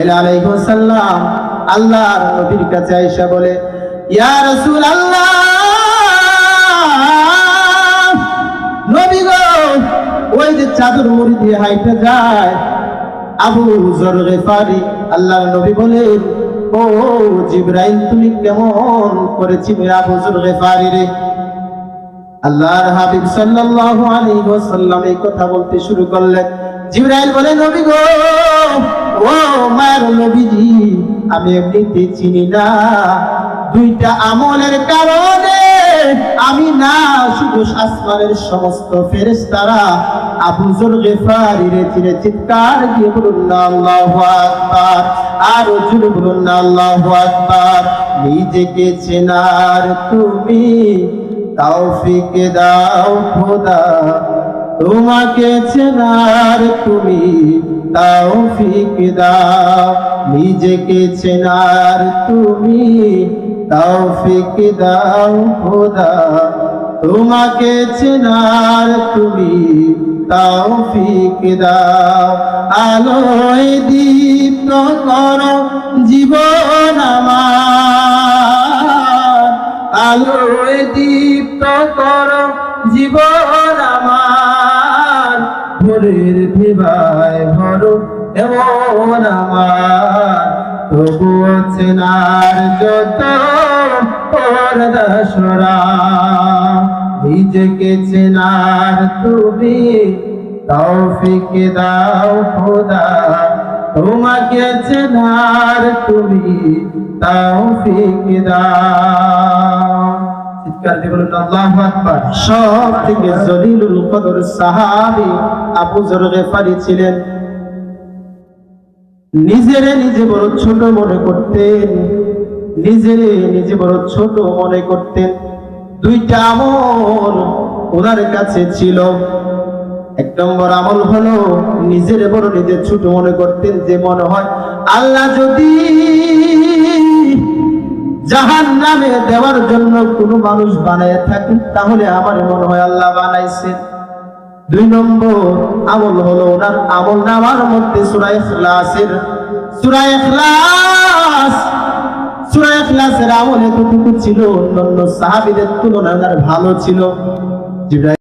আলাইহিস সালাম আল্লাহর নবীর কাছে আয়েশা বলে, ইয়া রাসূলুল্লাহ, নবী গো, ওই যে চাদর মুড়ি দিয়ে হাইটা যায় আবু যর গিফারি। আল্লাহর নবী বলেন, ও জিবরাইল, তুমি কেমন করে চিনলে আবু যর গিফারি রে? আল্লাহর হাবিব সাল্লাল্লাহু আলাইহি ওয়াসাল্লাম এই কথা বলতে শুরু করলেন। জিবরাইল বলে, নবী গো, ও মায়ের নবীজি, আমি এমনিতে চিনি না, দুইটা আমলের কারণে আমি না শুধু আসমানের সমস্ত ফেরেশতারা আবু যর গিফারিরে চিনে। চিৎকার দিয়ে বলুন না আল্লাহু আকবার, আর জোরে বলুন না আল্লাহু আকবার। নিজেকে চেনার তুমি তৌফিক দাও খোদা, তোমাকে চেনার তুমি তৌফিক দাও। নিজেকে চেনার তুমি তৌফিক দাও খোদা, তোমাকে চেনার তুমি তৌফিক দাও। আলোয় দীপ্ত করো জীবন আমার, আলোয় দীপ্ত করো জীবন আমার, ভোরের ভিবায় ভরো এমন আমার, তবুও চেনার যত পর্দা সরা। নিজেকে চেনার তুমি তৌফিক দাও খোদা, তোমাকে চেনার তুমি তৌফিক দাও। চিৎকার দিয়ে বলুন আল্লাহু আকবার। সব থেকে জলিলুল কদর সাহাবী আবু যর গিফারি ছিলেন। নিজেরে নিজে বড় ছোট মনে করতেন, নিজেরে নিজে বড় ছোট মনে করতেন। দুইটা আমল ওনার কাছে ছিল। এক নম্বর আমল হলো নিজের বড় নিজে ছোট মনে করতেন, যে মনে হয় আল্লাহ যদি জাহান্নামে দেওয়ার জন্য কোনো মানুষ বানায় থাকেন, তাহলে আমার মনে হয় আল্লাহ বানাইছেন। দুই নম্বর আমল হলো ওনার আমল নামার মধ্যে সূরা ইখলাসের আমল এতটুকু ছিল, অন্যান্য সাহাবীদের তুলনায় ওনার ভালো ছিল।